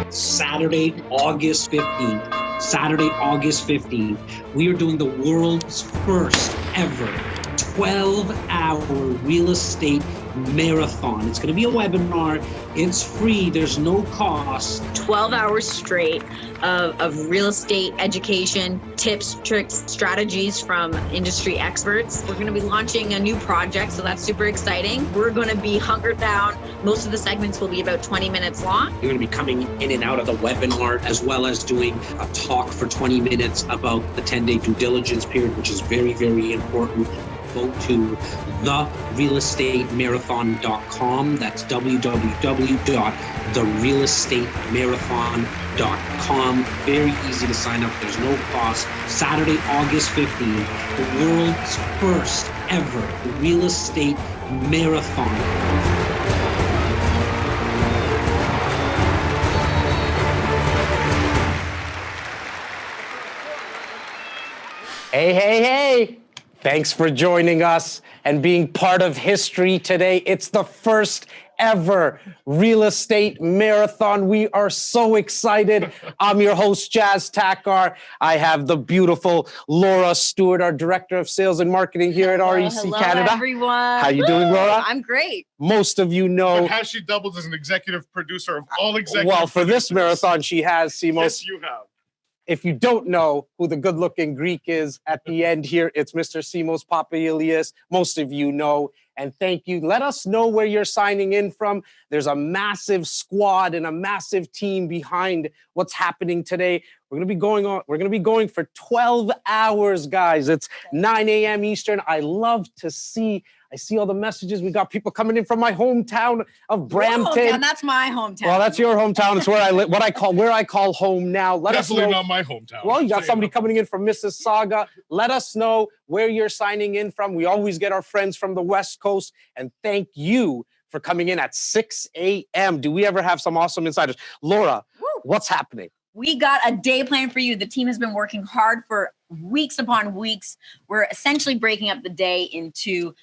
Saturday, August 15th. Saturday, August 15th. We are doing the world's first ever 12-hour real estate marathon. It's going to be a webinar. It's free. There's no cost. 12 hours straight of real estate education, tips, tricks, strategies from industry experts. We're going to be launching a new project, so that's super exciting. We're going to be hunkered down. Most of the segments will be about 20 minutes long. You're going to be coming in and out of the webinar, as well as doing a talk for 20 minutes about the 10-day due diligence period, which is very, very important. Go to therealestatemarathon.com. That's www.therealestatemarathon.com. Very easy to sign up. There's no cost. Saturday, August 15th, the world's first ever real estate marathon. Hey, hey, hey. Thanks for joining us and being part of history today. It's the first ever real estate marathon. We are so excited. I'm your host, Jas Takhar. I have the beautiful Laura Stewart, our Director of Sales and Marketing here at REC Canada. Hello, everyone. How you doing, Laura? I'm great. Most of you know. But has she doubled as an executive producer of all executive Well, for this producers? marathon, she has, Simos. Yes, you have. If you don't know who the good-looking Greek is at the end here, it's Mr. Simos Papailias. Most of you know, and thank you. Let us know where you're signing in from. There's a massive squad and a massive team behind what's happening today. We're going to be going for 12 hours, guys. It's 9 a.m. Eastern. I see all the messages. We got people coming in from my hometown of Brampton. And that's my hometown. Well, that's your hometown. It's where I live. Where I call home now. Let Definitely us know. not my hometown. Well, you got Say somebody no. coming in from Mississauga. Let us know where you're signing in from. We always get our friends from the West Coast. And thank you for coming in at 6 a.m. Do we ever have some awesome insiders? Laura, what's happening? We got a day plan for you. The team has been working hard for weeks upon weeks. We're essentially breaking up the day into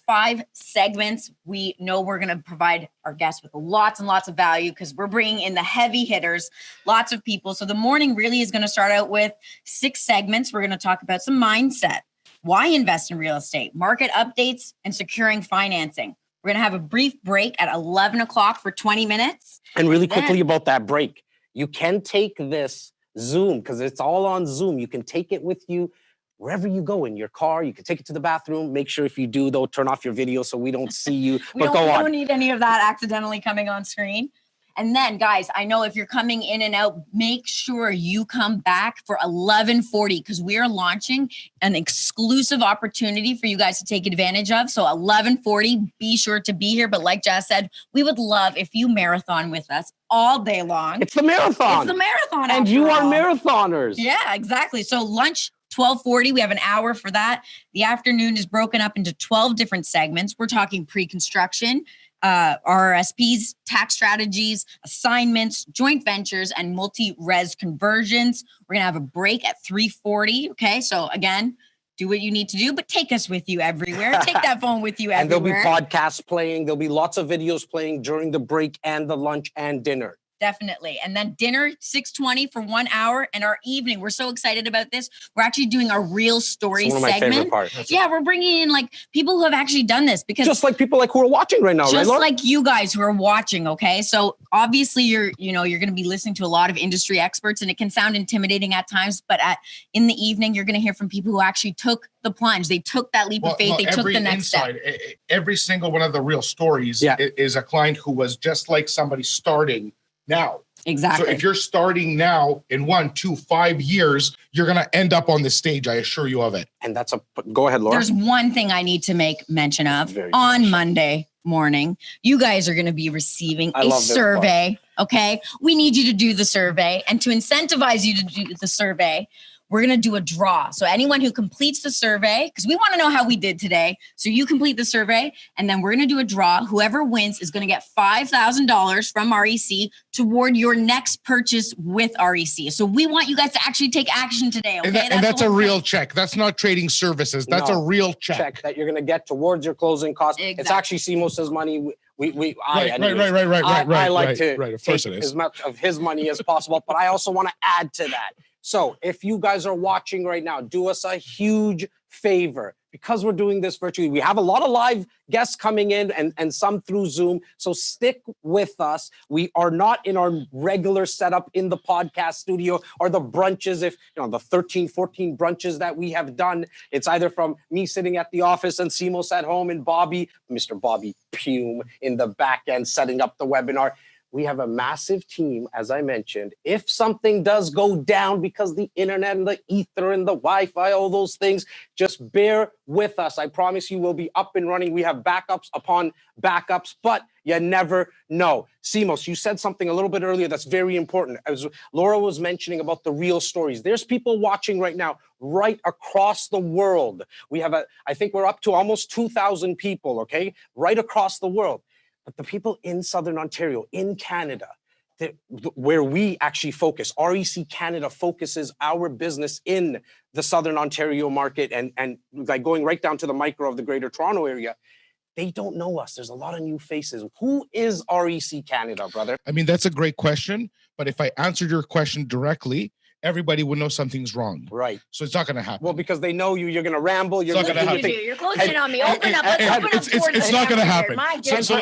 5 segments. We know we're going to provide our guests with lots and lots of value because we're bringing in the heavy hitters, lots of people. So the morning really is going to start out with 6 segments. We're going to talk about some mindset, why invest in real estate, market updates, and securing financing. We're going to have a brief break at 11 o'clock for 20 minutes. And really quickly about that break. You can take this Zoom because it's all on Zoom. You can take it with you wherever you go, in your car. You can take it to the bathroom. Make sure if you do, though, turn off your video so we don't see you. We don't need any of that accidentally coming on screen. And then, guys, I know if you're coming in and out, make sure you come back for 11:40 because we are launching an exclusive opportunity for you guys to take advantage of. So 11:40, be sure to be here. But like Jas said, we would love if you marathon with us all day long. It's the marathon. It's the marathon. And you are marathoners. Yeah, exactly. So lunch, 12:40, we have an hour for that. The afternoon is broken up into 12 different segments. We're talking pre-construction, RRSPs, tax strategies, assignments, joint ventures, and multi-res conversions. We're going to have a break at 3:40. Okay, so again, do what you need to do, but take us with you everywhere. Take that phone with you And everywhere. there'll be podcasts playing. There'll be lots of videos playing during the break and the lunch and dinner. Definitely. And then dinner, 6:20 for 1 hour. And our evening, we're so excited about this. We're actually doing a real story It's one of my segment. favorite parts. Yeah, we're bringing in like people who have actually done this because Just like people like who are watching right now, right, just Laura? like you guys who are watching, okay? So obviously you're going to be listening to a lot of industry experts and it can sound intimidating at times, but in the evening, you're going to hear from people who actually took the plunge. They took that leap of faith. They took the next step. Every single one of the real stories is a client who was just like somebody starting now. Exactly. So if you're starting now in 1, 2, 5 years, you're going to end up on the stage. I assure you of it. And go ahead, Laura. There's one thing I need to make mention of. Very on special. Monday morning, you guys are going to be receiving I a love this survey. Okay. We need you to do the survey, and to incentivize you to do the survey, we're going to do a draw. So anyone who completes the survey, because we want to know how we did today. So you complete the survey and then we're going to do a draw. Whoever wins is going to get $5,000 from REC toward your next purchase with REC. So we want you guys to actually take action today. Okay. And that's the a whole real thing. check. That's not trading services. That's No. a real check. Check that you're going to get towards your closing costs. It's Exactly. actually Simos's money. I like to of course take it is. as much of his money as possible, but I also want to add to that. So if you guys are watching right now, do us a huge favor. Because we're doing this virtually, we have a lot of live guests coming in and some through Zoom. So stick with us. We are not in our regular setup in the podcast studio or the brunches. If you know the 13, 14 brunches that we have done, it's either from me sitting at the office and Simos at home and Mr. Bobby Puim in the back end setting up the webinar. We have a massive team, as I mentioned. If something does go down because the internet and the ether and the Wi-Fi, all those things, just bear with us. I promise you we'll be up and running. We have backups upon backups, but you never know. Simos, you said something a little bit earlier that's very important. As Laura was mentioning about the real stories, there's people watching right now right across the world. We have I think we're up to almost 2,000 people, okay? Right across the world. But the people in Southern Ontario, in Canada, where we actually focus, REC Canada focuses our business in the Southern Ontario market and like going right down to the micro of the Greater Toronto area, they don't know us. There's a lot of new faces. Who is REC Canada, brother? I mean, that's a great question, but if I answered your question directly, everybody would know something's wrong. Right. So it's not going to happen. Well, because they know you're going to ramble. You're not gonna happen. You're closing on me. Open up. Let's open up. It's not going to happen.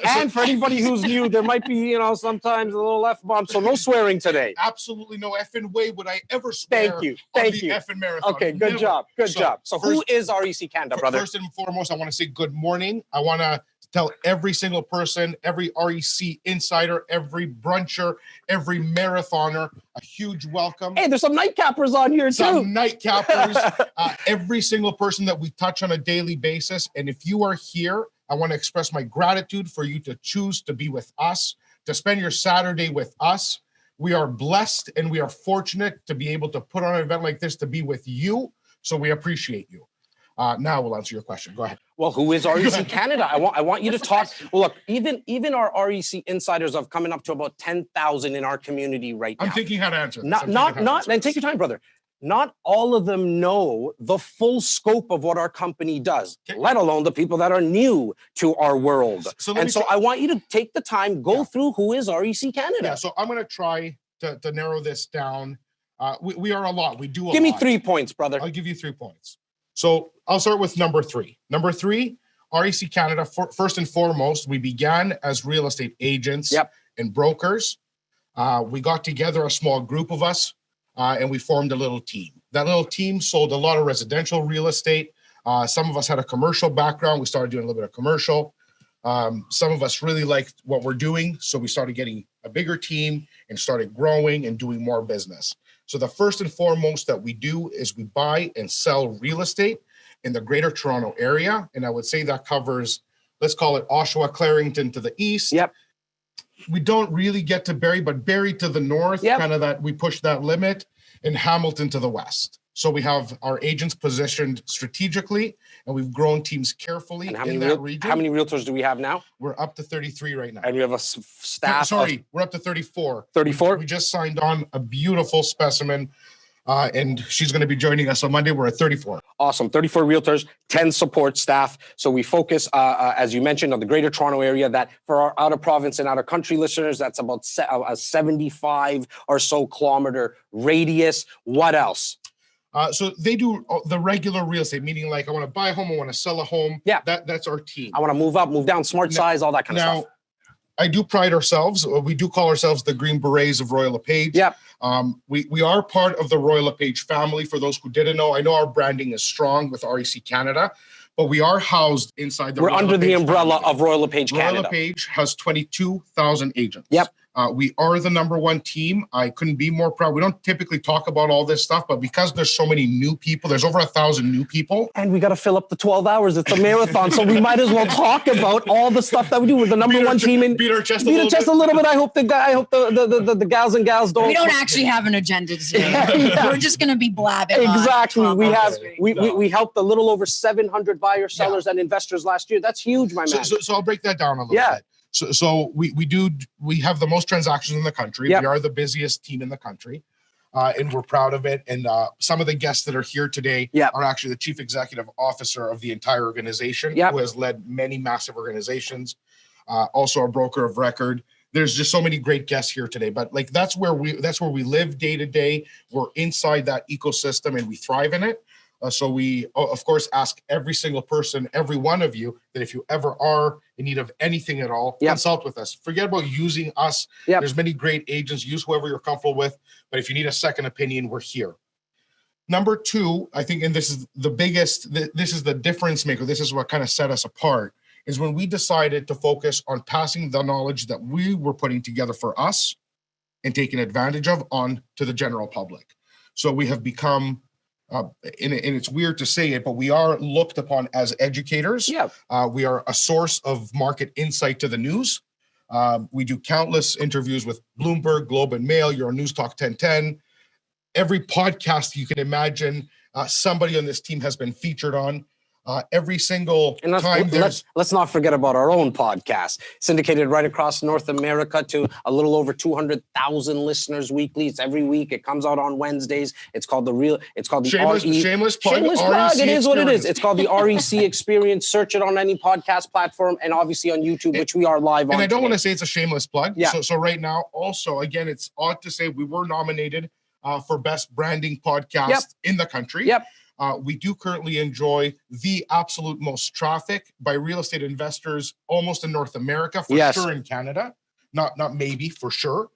And for anybody who's new, there might be, sometimes a little F-bomb. So no swearing today. Absolutely no effing way would I ever swear. Thank you. On the effing marathon. Okay, good job. Good job. So who is REC Canada, brother? First and foremost, I want to say good morning. I want to tell every single person, every REC insider, every bruncher, every marathoner, a huge welcome. Hey, there's some nightcappers on here too. Some nightcappers, every single person that we touch on a daily basis. And if you are here, I want to express my gratitude for you to choose to be with us, to spend your Saturday with us. We are blessed and we are fortunate to be able to put on an event like this to be with you. So we appreciate you. Now we'll answer your question. Go ahead. Well, who is REC Canada? I want you to talk. Well, look, even our REC insiders have coming up to about 10,000 in our community right now. I'm thinking how to answer this. And take your time, brother. Not all of them know the full scope of what our company does, let alone the people that are new to our world. So I want you to take the time, go through who is REC Canada. Yeah, so I'm going to try to narrow this down. We are a lot. We do a lot. Give me 3 points, brother. I'll give you 3 points. So I'll start with number 3. Number 3, REC Canada, first and foremost, we began as real estate agents and brokers. We got together, a small group of us, and we formed a little team. That little team sold a lot of residential real estate. Some of us had a commercial background. We started doing a little bit of commercial. Some of us really liked what we're doing, so we started getting a bigger team and started growing and doing more business. So the first and foremost that we do is we buy and sell real estate in the Greater Toronto area. And I would say that covers, let's call it Oshawa, Clarington to the east. Yep. We don't really get to Barrie, but Barrie to the north, kind of that we push that limit, and Hamilton to the west. So we have our agents positioned strategically, and we've grown teams carefully in that region. How many realtors do we have now? We're up to 33 right now. And we have a staff we're up to 34. 34? We just signed on a beautiful specimen, and she's going to be joining us on Monday. We're at 34. Awesome. 34 realtors, 10 support staff. So we focus, as you mentioned, on the Greater Toronto area. That for our out of province and out of country listeners, that's about a 75 or so kilometer radius. What else? So they do the regular real estate, meaning like I want to buy a home, I want to sell a home. Yeah. That's our team. I want to move up, move down, smart size, all that kind of stuff. I do pride ourselves. We do call ourselves the Green Berets of Royal LePage. Yeah. We are part of the Royal LePage family. For those who didn't know, I know our branding is strong with REC Canada, but we are housed inside the. We're under the umbrella of Royal LePage Canada. Royal LePage has 22,000 agents. Yep. We are the #1 team. I couldn't be more proud. We don't typically talk about all this stuff, but because there's so many new people, there's over 1,000 new people. And we got to fill up the 12 hours. It's a marathon. So we might as well talk about all the stuff that we do. We're the #1 team. And beat our chest a little bit. I hope the gals and gals don't. We don't actually have an agenda today. We're just going to be blabbing. Exactly. We helped a little over 700 buyers, sellers, and investors last year. That's huge, my man. So I'll break that down a little bit. So we have the most transactions in the country. Yep. We are the busiest team in the country, and we're proud of it. And some of the guests that are here today are actually the chief executive officer of the entire organization, who has led many massive organizations. also a broker of record. There's just so many great guests here today, but like that's where we live day to day. We're inside that ecosystem and we thrive in it. So we, of course, ask every single person, every one of you, that if you ever are in need of anything at all, consult with us. Forget about using us. There's many great agents. Use whoever you're comfortable with. But if you need a second opinion, we're here. Number two, I think, and this is the biggest, this is the difference maker. This is what kind of set us apart, is when we decided to focus on passing the knowledge that we were putting together for us and taking advantage of on to the general public. So we have become, and it's weird to say it, but we are looked upon as educators. We are a source of market insight to the news. We do countless interviews with Bloomberg, Globe and Mail, your News Talk 1010. Every podcast you can imagine, somebody on this team has been featured on. Every single time. Let's not forget about our own podcast, syndicated right across North America to a little over 200,000 listeners weekly. It's every week. It comes out on Wednesdays. It's called Shameless plug. It is what it is. It's called the REC Experience. Search it on any podcast platform and obviously on YouTube, which we are live on. And I don't want to say it's a shameless plug. So right now, also, again, it's odd to say we were nominated for best branding podcast in the country. We do currently enjoy the absolute most traffic by real estate investors almost in North America, for sure in Canada, not maybe, for sure.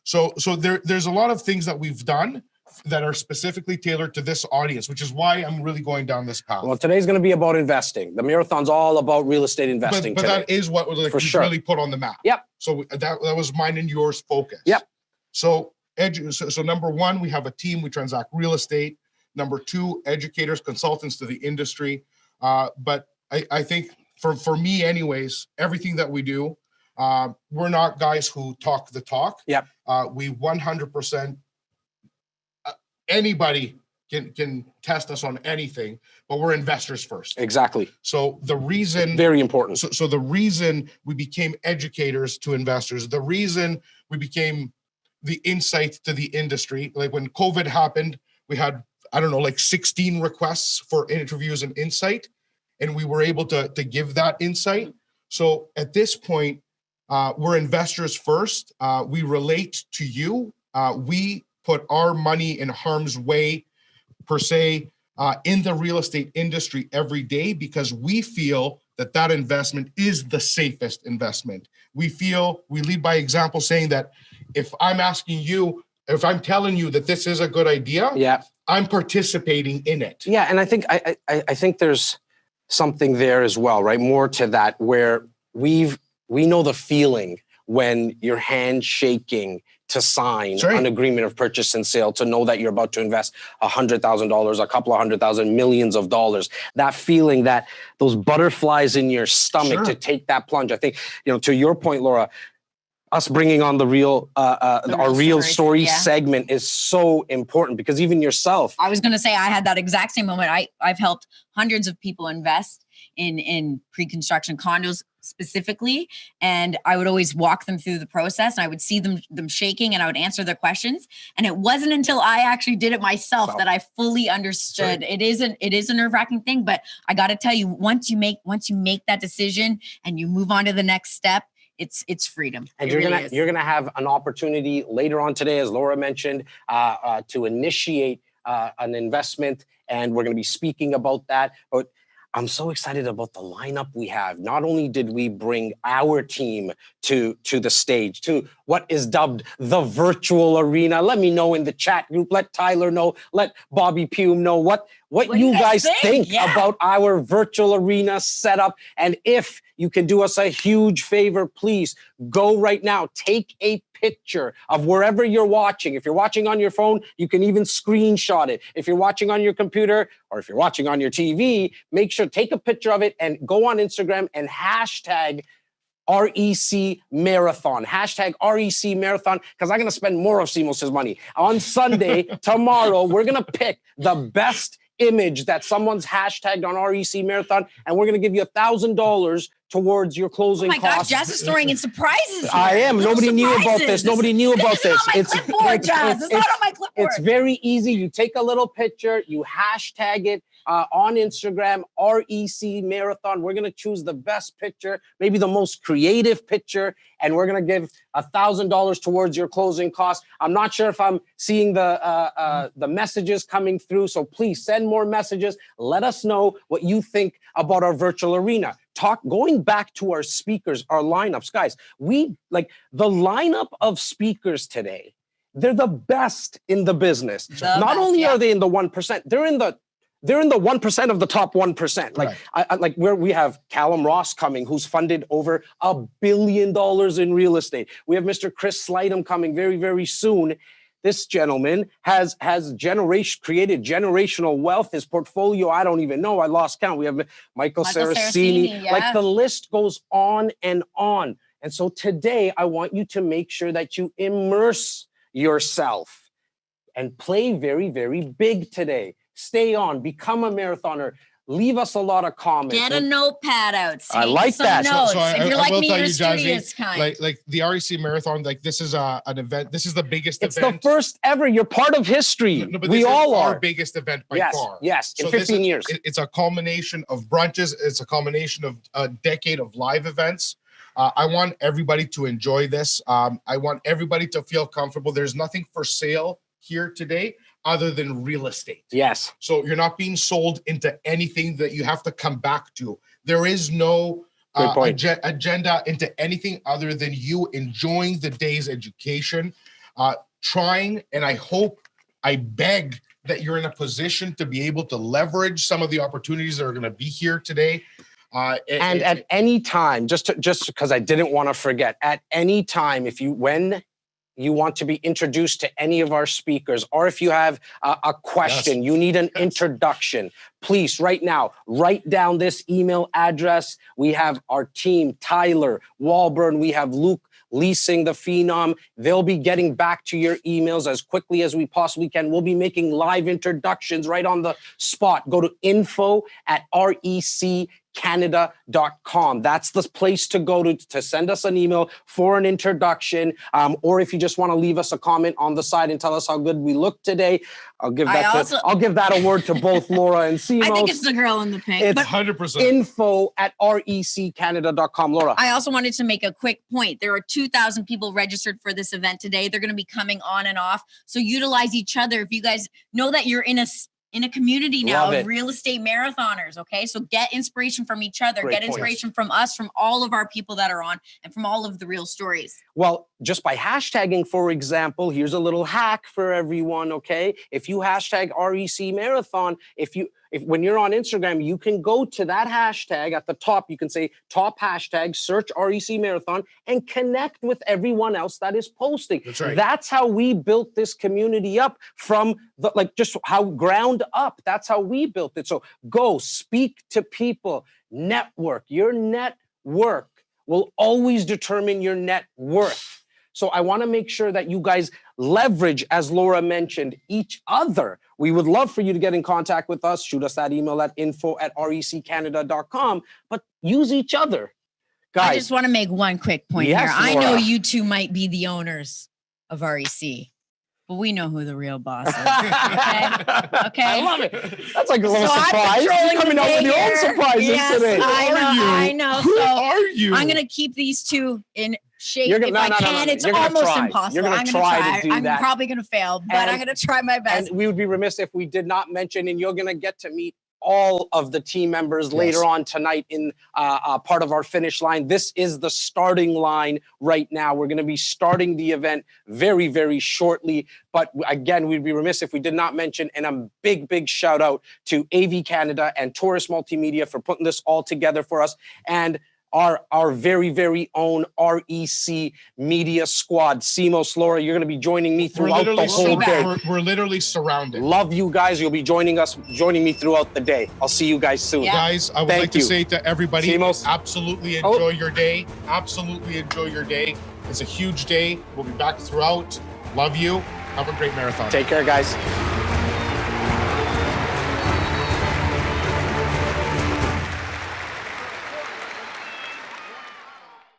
So there's a lot of things that we've done that are specifically tailored to this audience, which is why I'm really going down this path. Well, today's going to be about investing. The marathon's all about real estate investing. But that is what we really put on the map. So that was mine and yours focus. So number one, we have a team. We transact real estate. Number two, educators, consultants to the industry. But I think for me anyways, everything that we do, we're not guys who talk the talk. We 100%, anybody can test us on anything, but we're investors first. Exactly. So the reason— Very important. So the reason we became educators to investors, the reason we became the insight to the industry, like when COVID happened, we had, I don't know, like 16 requests for interviews and insight, and we were able to give that insight. So at this point, we're investors first. We relate to you. We put our money in harm's way, per se, in the real estate industry every day because we feel that investment is the safest investment. We lead by example, saying that if I'm telling you that this is a good idea, I'm participating in it. And I think there's something there as well, right? More to that, where we know the feeling when your hand shaking to sign an agreement of purchase and sale, to know that you're about to invest $100,000, a couple of $100,000, millions of dollars. That feeling, that those butterflies in your stomach to take that plunge. I think, to your point, Laura, us bringing on the real story segment is so important because even yourself. I was going to say I had that exact same moment. I've helped hundreds of people invest in pre-construction condos specifically, and I would always walk them through the process, and I would see them shaking, and I would answer their questions. And it wasn't until I actually did it myself that I fully understood. It is a nerve-wracking thing, but I got to tell you, once you make that decision and you move on to the next step, it's freedom. And you're gonna have an opportunity later on today, as Laura mentioned, to initiate an investment, and we're gonna be speaking about that. But I'm so excited about the lineup we have. Not only did we bring our team to the stage, to what is dubbed the virtual arena. Let me know in the chat group. Let Tyler know. Let Bobby Puim know what you guys think about our virtual arena setup. And if you can do us a huge favor, please go right now. Take a picture of wherever you're watching. If you're watching on your phone, you can even screenshot it. If you're watching on your computer or if you're watching on your TV, make sure take a picture of it and go on Instagram and hashtag REC Marathon. Hashtag REC Marathon, because I'm going to spend more of Simos' money. On Sunday, tomorrow, we're going to pick the best image that someone's hashtagged on REC Marathon, and we're going to give you $1,000 towards your closing costs. Oh my God, Jas is throwing in surprises here. I am. Nobody knew about this. Nobody knew about this. It's not on my clipboard, Jas. It's not on my clipboard. It's very easy. You take a little picture, you hashtag it, on Instagram, REC Marathon. We're going to choose the best picture, maybe the most creative picture, and we're going to give $1,000 towards your closing costs. I'm not sure if I'm seeing the messages coming through, so please send more messages. Let us know what you think about our virtual arena. Going back to our speakers, our lineups, guys, the lineup of speakers today, they're the best in the business. Not only are they in the 1%, they're in the 1% of the top 1%. Like where we have Calum Ross coming, who's funded over $1 billion in real estate. We have Mr. Chris Slightham coming very, very soon. This gentleman has created generational wealth. His portfolio, I don't even know. I lost count. We have Michael Sarracini. Yeah. Like the list goes on and on. And so today, I want you to make sure that you immerse yourself and play very, very big today. Stay on, become a marathoner. Leave us a lot of comments. Get a notepad out. I like some that. Notes. So if you're I like will me, tell you're you, studious Jazzy, kind. like the REC Marathon, like this is an event. This is the biggest It's event. the first ever. You're part of history. No, but We this all is are. our biggest event by far. Yes, in So 15 years. It's a culmination of brunches. It's a culmination of a decade of live events. I want everybody to enjoy this. I want everybody to feel comfortable. There's nothing for sale here today other than real estate. Yes. So you're not being sold into anything that you have to come back to. There is no agenda into anything other than you enjoying the day's education, trying, and I beg that you're in a position to be able to leverage some of the opportunities that are going to be here today. And at any time, just because I didn't want to forget, at any time, when you want to be introduced to any of our speakers, or if you have a question, you need an introduction, please, right now, write down this email address. We have our team, Tyler, Walbourne, we have Luke Lessig, the Phenom. They'll be getting back to your emails as quickly as we possibly can. We'll be making live introductions right on the spot. Go to info@reccanada.com. That's the place to go to send us an email for an introduction. Or if you just want to leave us a comment on the side and tell us how good we look today, I'll give that award to both Laura and Simos. I think it's the girl in the pink. It's 100%. info@reccanada.com. Laura. I also wanted to make a quick point. There are 2,000 people registered for this event today. They're going to be coming on and off. So utilize each other. If you guys know that you're in a community now of real estate marathoners, okay? So get inspiration from each other, get inspiration from us, from all of our people that are on, and from all of the real stories. Well, just by hashtagging, for example, here's a little hack for everyone, okay? If you hashtag REC Marathon, when you're on Instagram, you can go to that hashtag at the top. You can say top hashtag, search REC Marathon, and connect with everyone else that is posting. That's right. That's how we built this community up from just how ground up. That's how we built it. So go speak to people, network. Your network will always determine your net worth. So I want to make sure that you guys leverage, as Laura mentioned, each other. We would love for you to get in contact with us. Shoot us that email at info@reccanada.com, but use each other. Guys, I just want to make one quick point Yes, here. I Laura. know you two might be the owners of REC, but we know who the real boss is. Okay? I love it. That's like a little So I'm surprise. controlling You're coming the out with day your own here. surprises Yes, today. I know. Who So are you? I'm going to keep these two in shape You're gonna- if no, I no, no, can. no. It's You're gonna almost try. impossible. You're gonna I'm try going to do I'm that. probably going to fail, but And- I'm going to try my best. And we would be remiss if we did not mention, and you're going to get to meet all of the team members later on tonight in part of our finish line. This is the starting line right now. We're going to be starting the event very, very shortly. But again, we'd be remiss if we did not mention, and a big, big shout out to AV Canada and Taurus Multimedia for putting this all together for us. And our very, very own REC media squad. Simos, Laura, you're going to be joining me throughout the whole day. We're literally surrounded. Love you guys. You'll be joining me throughout the day. I'll see you guys soon. Yeah. Guys, I would Thank like to you. say to everybody, Simos. absolutely enjoy your day. Absolutely enjoy your day. It's a huge day. We'll be back throughout. Love you. Have a great marathon. Take care, guys.